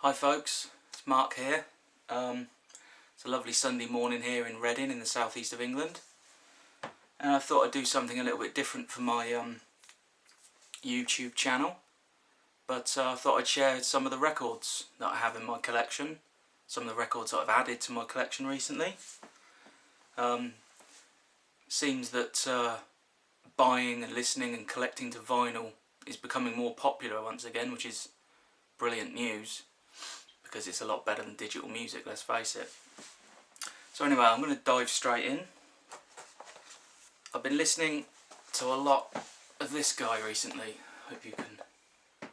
Hi folks, it's Mark here. It's a lovely Sunday morning here in Reading in the southeast of England, and I thought I'd do something a little bit different for my YouTube channel, but I thought I'd share some of the records that I have in my collection, some of the records that I've added to my collection recently. Seems that buying and listening and collecting to vinyl is becoming more popular once again, which is brilliant news, because it's a lot better than digital music, let's face it. So anyway, I'm going to dive straight in. I've been listening to a lot of this guy recently. Hope you can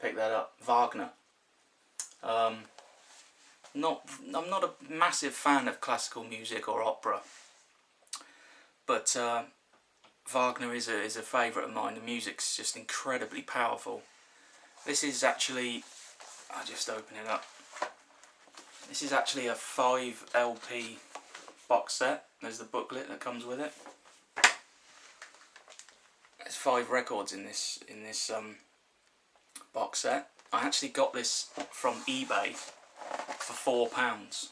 pick that up. Wagner. I'm not a massive fan of classical music or opera, but Wagner is a favourite of mine. The music's just incredibly powerful. This is actually, I'll just open it up. This is actually a 5 LP box set. There's the booklet that comes with it. There's 5 records in this box set. I actually got this from eBay for £4.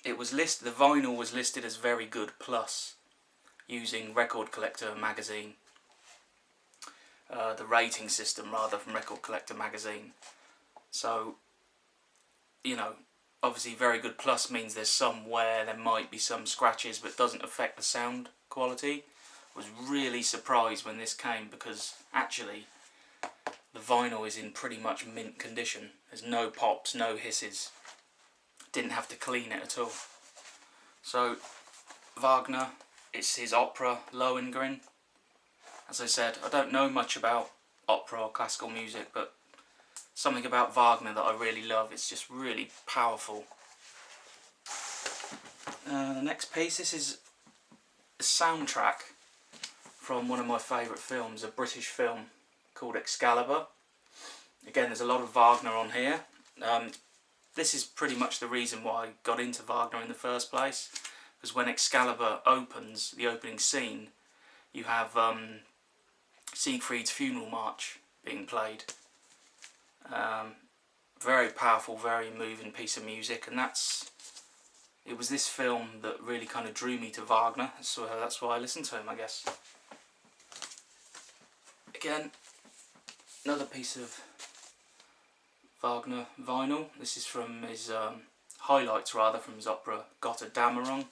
It was listed. The vinyl was listed as very good plus, using Record Collector magazine. The rating system rather from Record Collector magazine. So, you know, obviously very good plus means there's somewhere there might be some scratches, but doesn't affect the sound quality. I was really surprised when this came, because actually the vinyl is in pretty much mint condition. There's no pops, no hisses. Didn't have to clean it at all. So Wagner, it's his opera Lohengrin. As I said, I don't know much about opera or classical music, but something about Wagner that I really love. It's just really powerful. The next piece, this is a soundtrack from one of my favourite films, a British film called Excalibur. Again, there's a lot of Wagner on here. This is pretty much the reason why I got into Wagner in the first place, because when Excalibur opens, the opening scene, you have Siegfried's funeral march being played. Very powerful, very moving piece of music, and it was this film that really kind of drew me to Wagner, so that's why I listened to him, I guess. Again, another piece of Wagner vinyl. This is from his highlights, rather, from his opera Gotterdammerung,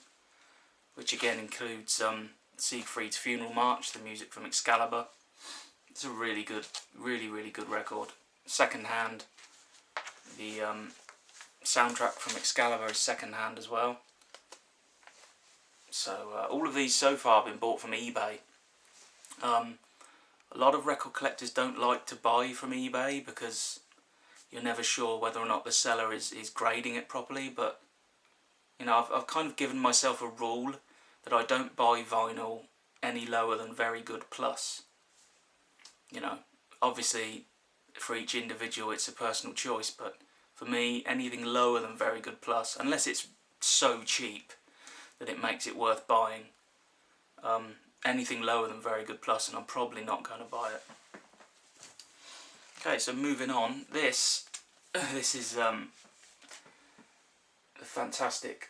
which again includes Siegfried's funeral march, the music from Excalibur. It's a really good, really good record. Second hand. The soundtrack from Excalibur is second hand as well. So all of these so far have been bought from eBay. A lot of record collectors don't like to buy from eBay because you're never sure whether or not the seller is grading it properly, but you know, I've kind of given myself a rule that I don't buy vinyl any lower than very good plus. You know, obviously for each individual it's a personal choice, but for me, anything lower than very good plus, unless it's so cheap that it makes it worth buying, anything lower than very good plus, and I'm probably not going to buy it. Okay, so moving on, this is a fantastic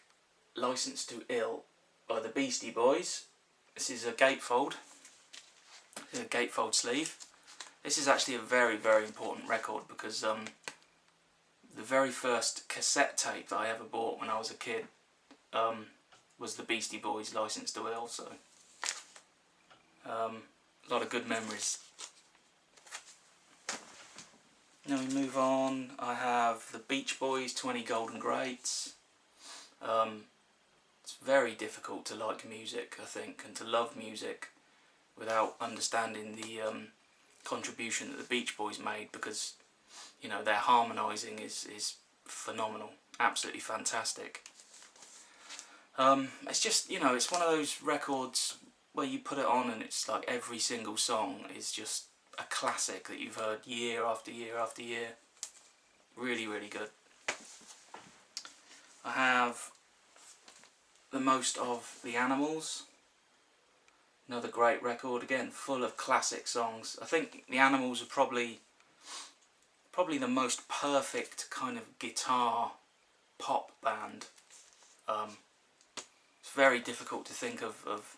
License to Ill by the Beastie Boys. This is a gatefold. This is a gatefold sleeve. This is actually a very important record, because the very first cassette tape that I ever bought when I was a kid was the Beastie Boys' License to Ill, so a lot of good memories. Now we move on. I have the Beach Boys' 20 Golden Greats. It's very difficult to like music, I think, and to love music without understanding the contribution that the Beach Boys made, because you know, their harmonising is phenomenal, absolutely fantastic. It's just, you know, it's one of those records where you put it on and it's like every single song is just a classic that you've heard year after year after year. Really good. I have The Most of the Animals. Another great record, again full of classic songs. I think the Animals are probably probably the most perfect kind of guitar pop band. It's very difficult to think of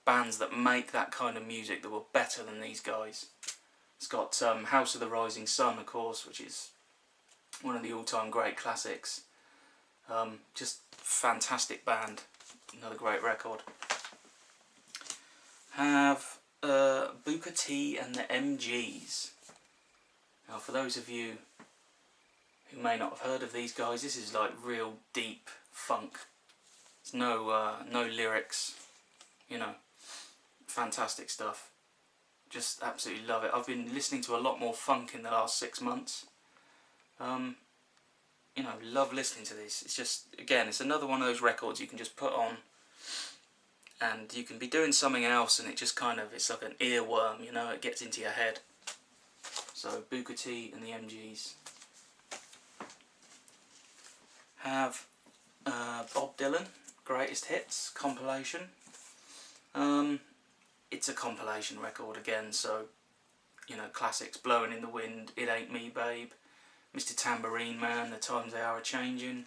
bands that make that kind of music that were better than these guys. It's got House of the Rising Sun, of course, which is one of the all-time great classics. Just fantastic band. Another great record. Have Booker T and the MGs. Now, for those of you who may not have heard of these guys, this is like real deep funk. There's no lyrics, you know, fantastic stuff. Just absolutely love it. I've been listening to a lot more funk in the last 6 months. You know, love listening to this. It's just, again, it's another one of those records you can just put on and you can be doing something else and it just kind of, it's like an earworm, you know, it gets into your head. So Booker T and the MGs. Have Bob Dylan, Greatest Hits compilation. It's a compilation record again, so, you know, classics, Blowing in the Wind, It Ain't Me Babe, Mr. Tambourine Man, The Times They Are A-Changin'.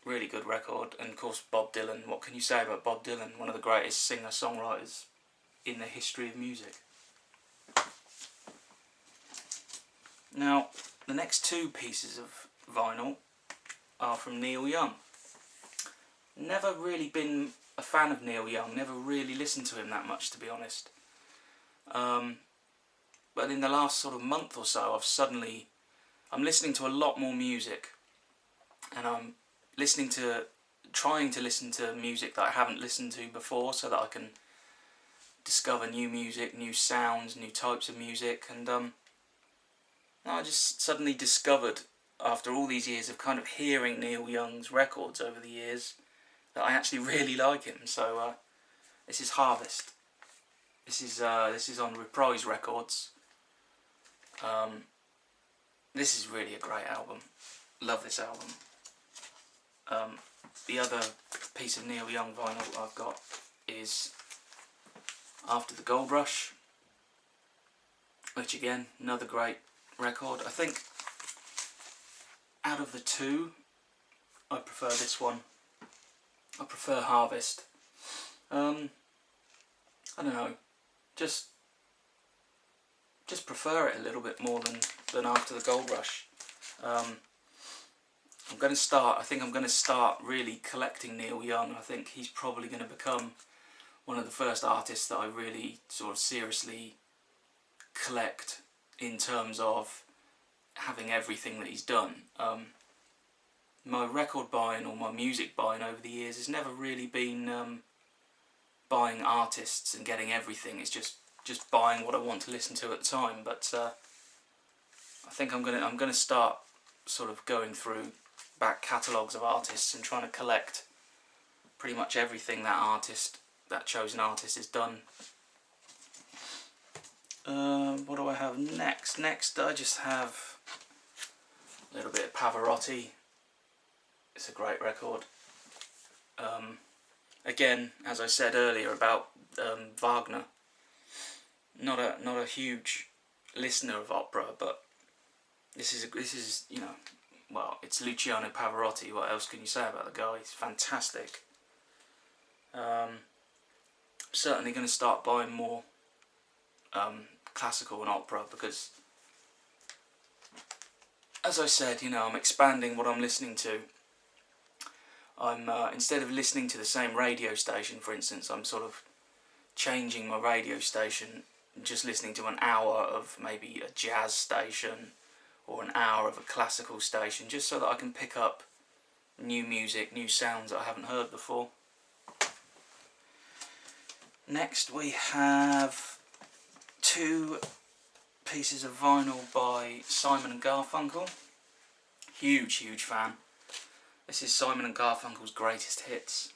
Really good record. And of course Bob Dylan, what can you say about Bob Dylan? One of the greatest singer-songwriters in the history of music. Now, the next two pieces of vinyl are from Neil Young. Never really been a fan of Neil Young, never really listened to him that much, to be honest. But in the last sort of month or so, I'm listening to a lot more music, and I'm trying to listen to music that I haven't listened to before, so that I can discover new music, new sounds, new types of music. And I just suddenly discovered, after all these years of kind of hearing Neil Young's records over the years, that I actually really like him. So this is Harvest. This is on Reprise Records. This is really a great album. Love this album. The other piece of Neil Young vinyl I've got is After the Goldrush, which again, another great record. I think out of the two, I prefer this one. I prefer Harvest. I don't know, just prefer it a little bit more than After the Goldrush. I think I'm going to start really collecting Neil Young. I think he's probably going to become one of the first artists that I really sort of seriously collect in terms of having everything that he's done. My record buying or my music buying over the years has never really been buying artists and getting everything. It's just buying what I want to listen to at the time. But I think I'm gonna start sort of going through back catalogues of artists and trying to collect pretty much everything that chosen artist has done. What do I have next? Next I just have a little bit of Pavarotti. It's a great record. Again, as I said earlier about Wagner, not a huge listener of opera, but this is you know, well, it's Luciano Pavarotti. What else can you say about the guy? He's fantastic. Certainly going to start buying more classical and opera because, as I said, you know, I'm expanding what I'm listening to. I'm instead of listening to the same radio station, for instance, I'm sort of changing my radio station, just listening to an hour of maybe a jazz station or an hour of a classical station, just so that I can pick up new music, new sounds that I haven't heard before. Next we have two pieces of vinyl by Simon and Garfunkel. Huge fan. This is Simon and Garfunkel's Greatest Hits.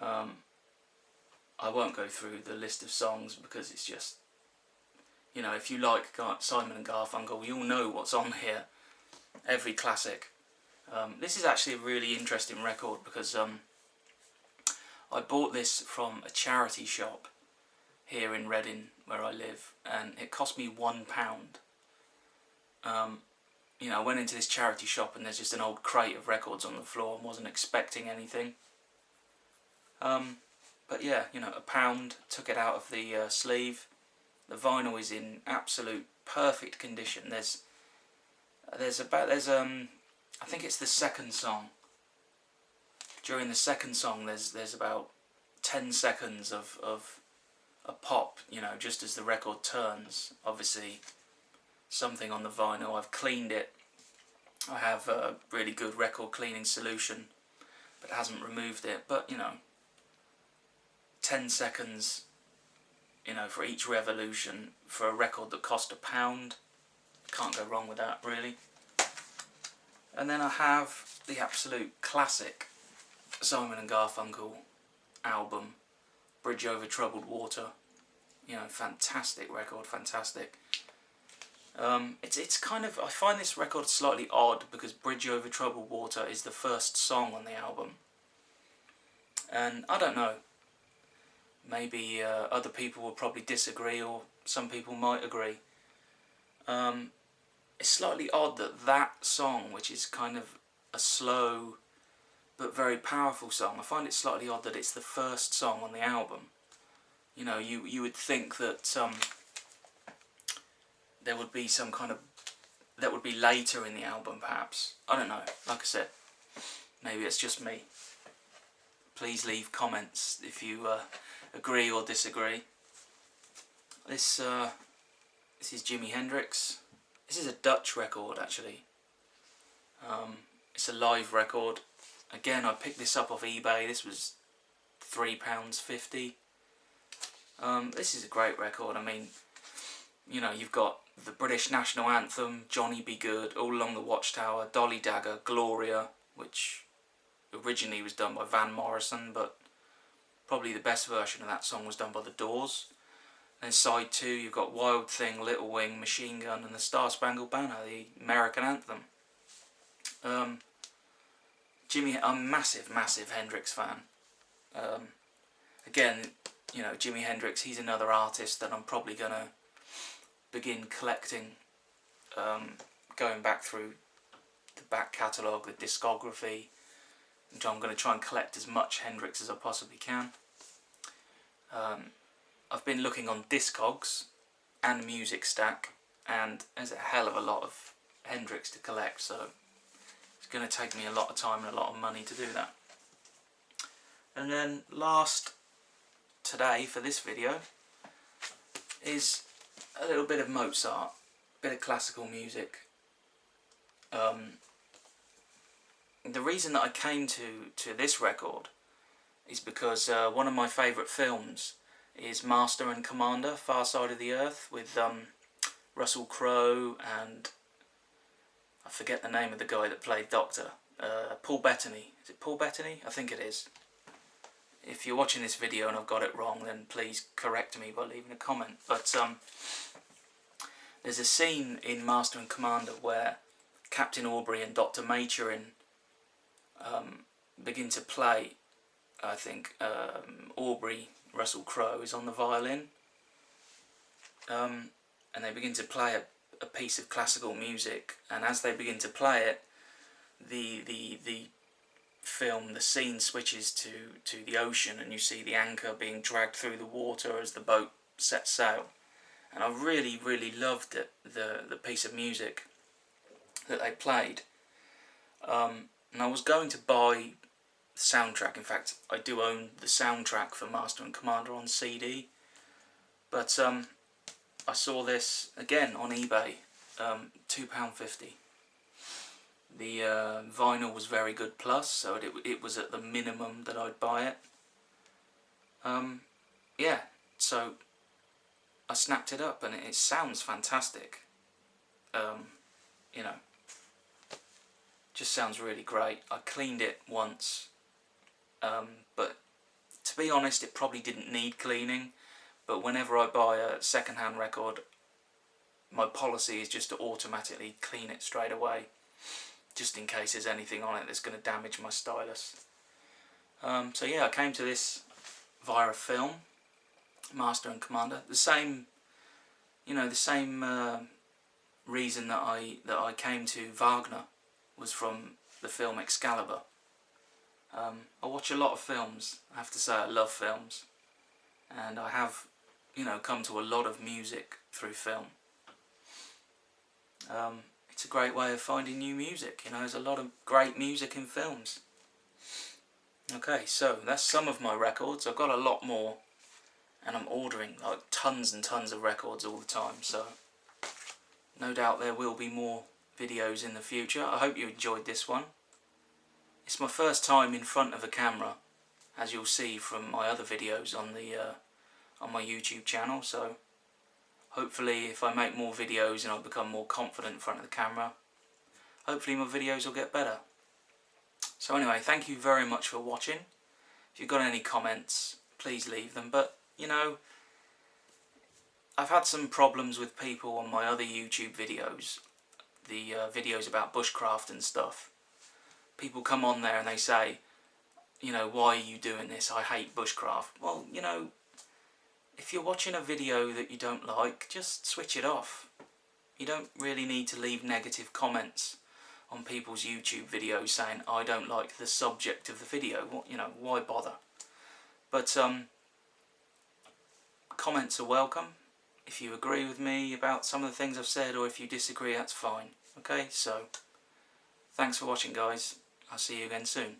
I won't go through the list of songs because it's just, you know, if you like Simon and Garfunkel, you'll know what's on here. Every classic. This is actually a really interesting record because I bought this from a charity shop here in Reading, where I live, and it cost me £1. You know, I went into this charity shop and there's just an old crate of records on the floor and wasn't expecting anything. But yeah, you know, £1, took it out of the sleeve. The vinyl is in absolute perfect condition. There's I think it's the second song. During the second song, there's about 10 seconds of a pop, you know, just as the record turns. Obviously, something on the vinyl. I've cleaned it. I have a really good record cleaning solution, but it hasn't removed it. But, you know, 10 seconds, you know, for each revolution for a record that cost £1. Can't go wrong with that, really. And then I have the absolute classic Simon and Garfunkel album, Bridge Over Troubled Water. You know, fantastic record, fantastic. It's kind of, I find this record slightly odd because Bridge Over Troubled Water is the first song on the album. And I don't know, maybe other people will probably disagree, or some people might agree. It's slightly odd that that song, which is kind of a slow but very powerful song, I find it slightly odd that it's the first song on the album. You know, you would think that there would be some kind of, that would be later in the album perhaps. I don't know, like I said, maybe it's just me. Please leave comments if you agree or disagree. This is Jimi Hendrix. This is a Dutch record, actually. It's a live record. Again, I picked this up off eBay. This was £3.50. This is a great record. I mean, you know, you've got the British National Anthem, Johnny Be Good, All Along the Watchtower, Dolly Dagger, Gloria, which originally was done by Van Morrison, but probably the best version of that song was done by The Doors. Then side 2, you've got Wild Thing, Little Wing, Machine Gun, and the Star Spangled Banner, the American anthem. Jimi, I'm a massive Hendrix fan. Again, you know, Jimi Hendrix, he's another artist that I'm probably going to begin collecting, going back through the back catalogue, the discography, and I'm going to try and collect as much Hendrix as I possibly can. I've been looking on Discogs and Music Stack, and there's a hell of a lot of Hendrix to collect, so it's going to take me a lot of time and a lot of money to do that. And then last today for this video is a little bit of Mozart, a bit of classical music. The reason that I came to this record is because one of my favourite films is Master and Commander, Far Side of the Earth, with Russell Crowe and I forget the name of the guy that played Doctor, Paul Bettany. Is it Paul Bettany? I think it is. If you're watching this video and I've got it wrong, then please correct me by leaving a comment. But there's a scene in Master and Commander where Captain Aubrey and Dr. Maturin begin to play. I think Aubrey, Russell Crowe, is on the violin, and they begin to play a piece of classical music, and as they begin to play it, the film, the scene switches to the ocean, and you see the anchor being dragged through the water as the boat sets sail. And I really loved it, the piece of music that they played. And I was going to buy the soundtrack. In fact, I do own the soundtrack for Master and Commander on CD. But I saw this again on eBay, £2.50. The vinyl was very good plus, so it was at the minimum that I'd buy it. Yeah, so I snapped it up and it sounds fantastic. You know, just sounds really great. I cleaned it once, but to be honest, it probably didn't need cleaning. But whenever I buy a second-hand record, my policy is just to automatically clean it straight away, just in case there's anything on it that's going to damage my stylus. So yeah, I came to this via a film, Master and Commander. The same, you know, the same reason that I came to Wagner was from the film Excalibur. I watch a lot of films. I have to say I love films, and I have, come to a lot of music through film. It's a great way of finding new music. There's a lot of great music in films. Okay, so that's some of my records. I've got a lot more, and I'm ordering like tons and tons of records all the time, so no doubt there will be more videos in the future. I hope you enjoyed this one. It's my first time in front of a camera, as you'll see from my other videos on my YouTube channel, so hopefully if I make more videos and I become more confident in front of the camera, hopefully my videos will get better. So anyway, thank you very much for watching. If you've got any comments, please leave them, but I've had some problems with people on my other YouTube videos, the videos about bushcraft and stuff. People come on there and they say, why are you doing this? I hate bushcraft. Well, if you're watching a video that you don't like, just switch it off. You don't really need to leave negative comments on people's YouTube videos saying, I don't like the subject of the video. Why bother? But comments are welcome. If you agree with me about some of the things I've said, or if you disagree, that's fine. Okay, so thanks for watching, guys. I'll see you again soon.